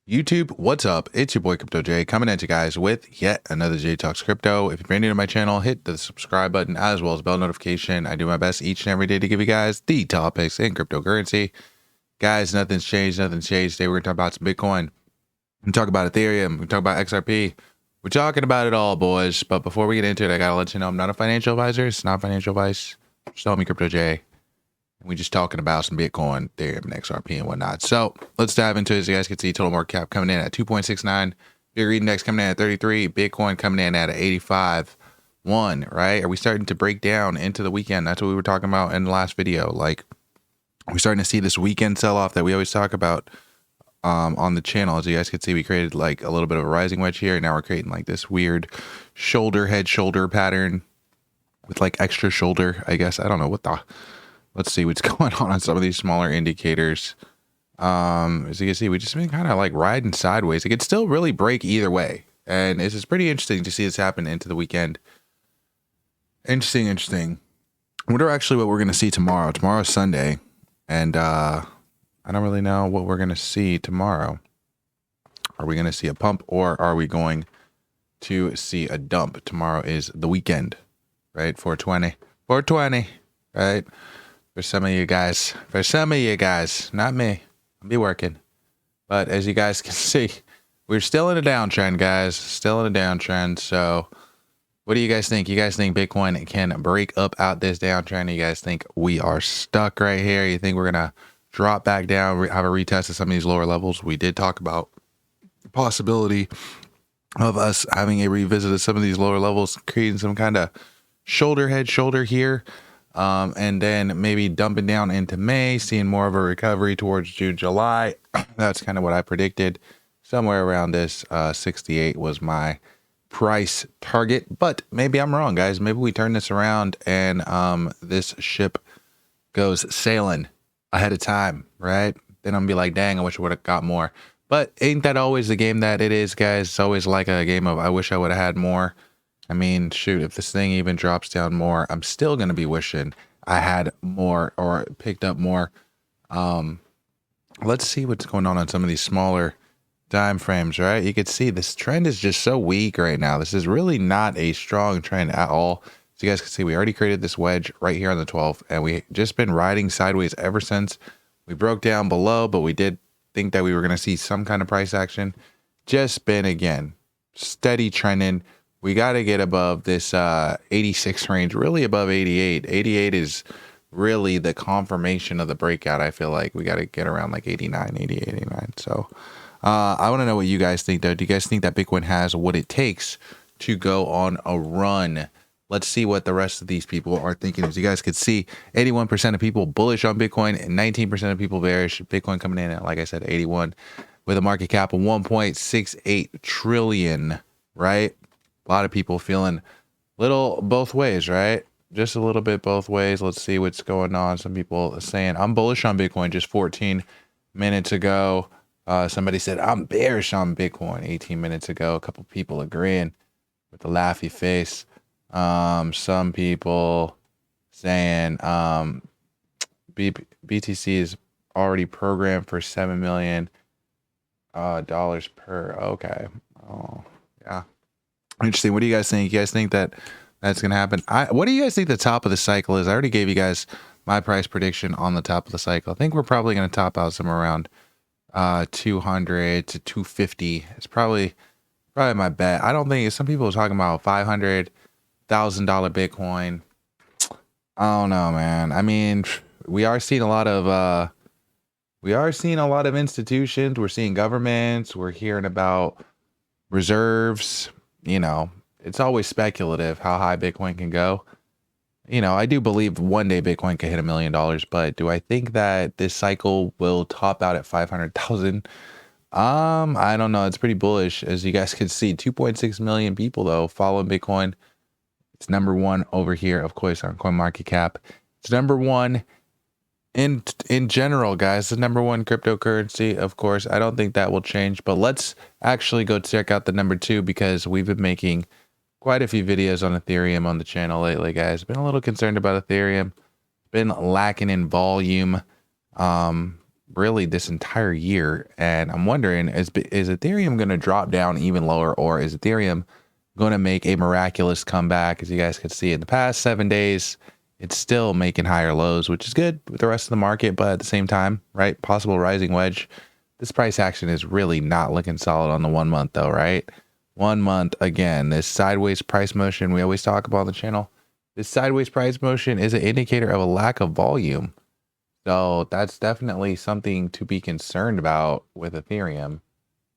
YouTube, what's up? It's your boy Crypto J coming at you guys with yet another J Talks Crypto. If you're brand new to my channel, hit the subscribe button as well as bell notification. I do my best each and every day to give you guys the topics in cryptocurrency. Guys, nothing's changed, nothing's changed. Today we're going to talk about some Bitcoin. We talk about Ethereum. We talk about XRP. We're talking about it all, boys. But before we get into it, I got to let you know I'm not a financial advisor. It's not financial advice. Just tell me Crypto J. We're just talking about some Bitcoin, Ethereum, and XRP and whatnot. So let's dive into it. As you guys can see, total market cap coming in at 2.69. Big index coming in at 33. Bitcoin coming in at 85.1, right? Are we starting to break down into the weekend? That's what we were talking about in the last video. Like, we're starting to see this weekend sell-off that we always talk about on the channel. As you guys can see, we created like a little bit of a rising wedge here. Now we're creating like this weird head shoulder pattern with like extra shoulder, I guess. I don't know what the... Let's see what's going on some of these smaller indicators. As you can see, we just been kind of like riding sideways. It could still really break either way. And it's just pretty interesting to see this happen into the weekend. Interesting. I wonder actually what we're going to see tomorrow. Tomorrow's Sunday. And I don't really know what we're going to see tomorrow. Are we going to see a pump or are we going to see a dump? Tomorrow is the weekend, right? 420, right? For some of you guys, not me. I'll be working. But as you guys can see, we're still in a downtrend, guys. Still in a downtrend. So what do you guys think? You guys think Bitcoin can break up out this downtrend? You guys think we are stuck right here? You think we're going to drop back down, have a retest of some of these lower levels? We did talk about the possibility of us having a revisit of some of these lower levels, creating some kind of shoulder here. And then maybe dumping down into May, seeing more of a recovery towards June, July. That's kind of what I predicted. Somewhere around this 68 was my price target, but maybe I'm wrong, guys. Maybe we turn this around and this ship goes sailing ahead of time, right? Then I'm gonna be like, dang, I wish I would have got more. But ain't that always the game that it is, guys? It's always like a game of I wish I would have had more. I mean, shoot, if this thing even drops down more, I'm still going to be wishing I had more or picked up more. Let's see what's going on some of these smaller time frames, right? You can see this trend is just so weak right now. This is really not a strong trend at all. So you guys can see we already created this wedge right here on the 12th, and we just been riding sideways ever since. We broke down below, but we did think that we were going to see some kind of price action. Just been, again, steady trending. We got to get above this 86 range, really above 88. 88 is really the confirmation of the breakout. I feel like we got to get around like 89, 88, 89. So I want to know what you guys think, though. Do you guys think that Bitcoin has what it takes to go on a run? Let's see what the rest of these people are thinking. As you guys could see, 81% of people bullish on Bitcoin and 19% of people bearish. Bitcoin coming in at, like I said, 81 with a market cap of 1.68 trillion, right? A lot of people feeling little both ways, right? Just a little bit both ways. Let's see what's going on. Some people are saying I'm bullish on Bitcoin just 14 minutes ago. Somebody said I'm bearish on Bitcoin 18 minutes ago. A couple people agreeing with the laughy face. Some people saying BTC is already programmed for $7 million dollars per. Okay. Oh, yeah. Interesting. What do you guys think? You guys think that that's going to happen? What do you guys think the top of the cycle is? I already gave you guys my price prediction on the top of the cycle. I think we're probably going to top out somewhere around 200 to 250. It's probably my bet. I don't think some people are talking about $500,000 Bitcoin. I don't know, man. I mean, we are seeing a lot of institutions. We're seeing governments. We're hearing about reserves. You know, it's always speculative how high Bitcoin can go. You know, I do believe one day Bitcoin could hit $1 million, but do I think that this cycle will top out at 500,000? I don't know. It's pretty bullish. As you guys can see, 2.6 million people though following Bitcoin. It's number one over here, of course, on CoinMarketCap. It's number one in general, guys. The number one cryptocurrency, of course. I don't think that will change, but let's actually go check out the number two, because we've been making quite a few videos on Ethereum on the channel lately, guys. Been a little concerned about Ethereum. Been lacking in volume. really this entire year. And I'm wondering, is Ethereum going to drop down even lower, or is Ethereum going to make a miraculous comeback? As you guys can see in the past 7 days, it's still making higher lows, which is good with the rest of the market. But at the same time, right, possible rising wedge. This price action is really not looking solid on the 1 month though, right? 1 month, again, this sideways price motion we always talk about on the channel. This sideways price motion is an indicator of a lack of volume. So that's definitely something to be concerned about with Ethereum.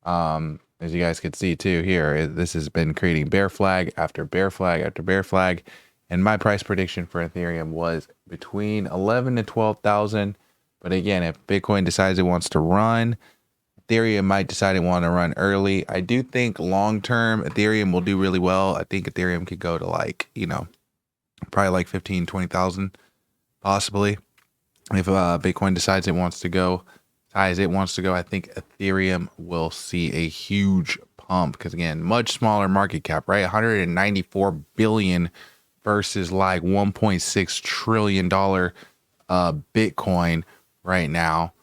As you guys can see too here, this has been creating bear flag after bear flag after bear flag. And my price prediction for Ethereum was between 11 to 12,000. But again, if Bitcoin decides it wants to run, Ethereum might decide it want to run early. I do think long term Ethereum will do really well. I think Ethereum could go to like, you know, probably like 15, 20,000 possibly. If Bitcoin decides it wants to go as it wants to go, I think Ethereum will see a huge pump because, again, much smaller market cap, right? 194 billion versus like 1.6 trillion dollar Bitcoin right now.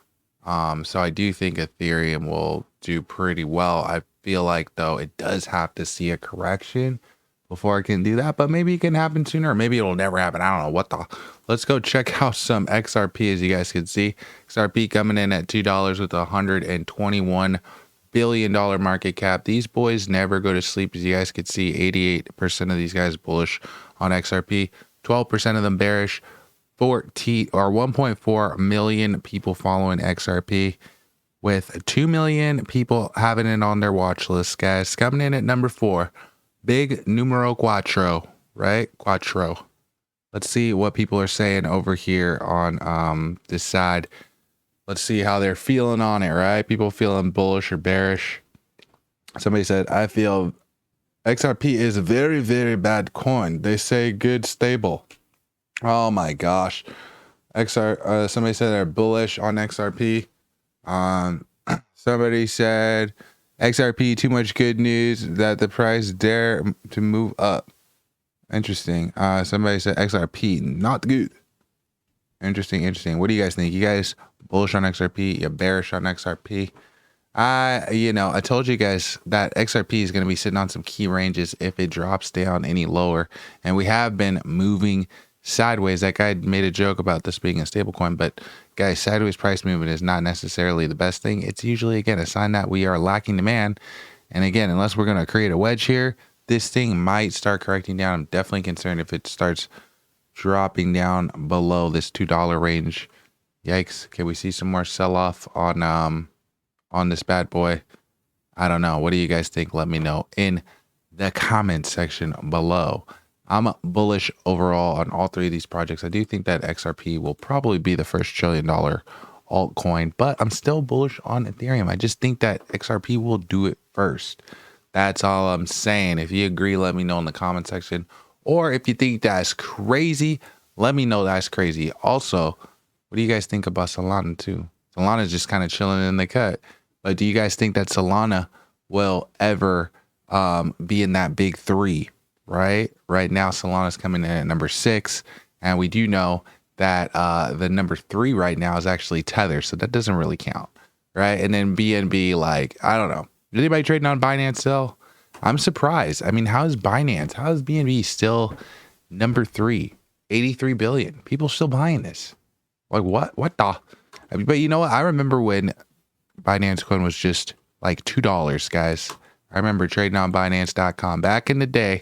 So I do think Ethereum will do pretty well. I feel like though it does have to see a correction before it can do that, but maybe it can happen sooner, or maybe it'll never happen. I don't know what the. Let's go check out some XRP. As you guys can see, XRP coming in at $2 with a $121 billion market cap. These boys never go to sleep. As you guys can see, 88% of these guys bullish on XRP, 12% of them bearish, 1.4 million people following XRP, with 2 million people having it on their watch list, guys. Coming in at number 4. Big numero cuatro, right? Cuatro. Let's see what people are saying over here on this side. Let's see how they're feeling on it, right? People feeling bullish or bearish. Somebody said, I feel XRP is a very, very bad coin. They say good, stable. Oh my gosh. Somebody said they're bullish on XRP. Somebody said XRP, too much good news that the price dare to move up. Interesting. Somebody said XRP, not good. Interesting. What do you guys think? You guys bullish on XRP? You bearish on XRP? I told you guys that XRP is going to be sitting on some key ranges if it drops down any lower. And we have been moving sideways. That guy made a joke about this being a stable coin, but guys, sideways price movement is not necessarily the best thing. It's usually, again, a sign that we are lacking demand. And again, unless we're going to create a wedge here, this thing might start correcting down. I'm definitely concerned if it starts dropping down below this $2 range. Yikes. Can we see some more sell-off on this bad boy? I don't know. What do you guys think? Let me know in the comment section below. I'm bullish overall on all three of these projects. I do think that XRP will probably be the first $1 trillion altcoin, but I'm still bullish on Ethereum. I just think that XRP will do it first. That's all I'm saying. If you agree, let me know in the comment section. Or if you think that's crazy, let me know that's crazy. Also, what do you guys think about Solana too? Solana's just kind of chilling in the cut. But do you guys think that Solana will ever be in that big 3? Right now, Solana's coming in at number 6, and we do know that the number 3 right now is actually Tether, so that doesn't really count, right? And then BNB, like, I don't know. Is anybody trading on Binance still? I'm surprised. I mean, how is BNB still number 3? 83 billion. People still buying this. Like, what the? I mean, but you know what? I remember when Binance coin was just like $2, guys. I remember trading on Binance.com back in the day.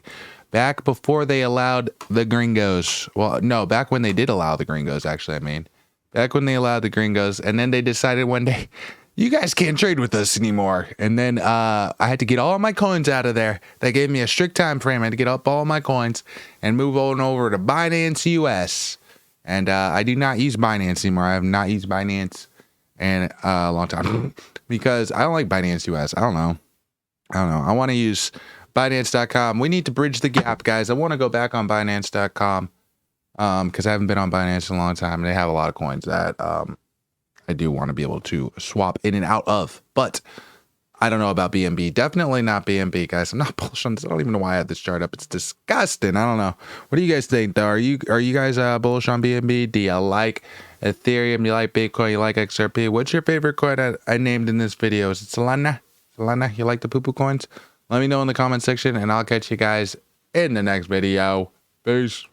Back before they allowed the gringos. Well, no, back when they did allow the gringos, actually, I mean. Back when they allowed the gringos. And then they decided one day, you guys can't trade with us anymore. And then I had to get all my coins out of there. They gave me a strict time frame. I had to get up all my coins and move on over to Binance US. And I do not use Binance anymore. I have not used Binance in a long time. Because I don't like Binance US. I don't know. I want to use Binance.com. We need to bridge the gap, guys. I want to go back on Binance.com because I haven't been on Binance in a long time. And they have a lot of coins that I do want to be able to swap in and out of. But I don't know about BNB. Definitely not BNB, guys. I'm not bullish on this. I don't even know why I had this chart up. It's disgusting. I don't know. What do you guys think, though? Are you guys bullish on BNB? Do you like Ethereum? You like Bitcoin? You like XRP? What's your favorite coin I named in this video? Is it Solana? Solana? You like the poo-poo coins? Let me know in the comment section, and I'll catch you guys in the next video. Peace.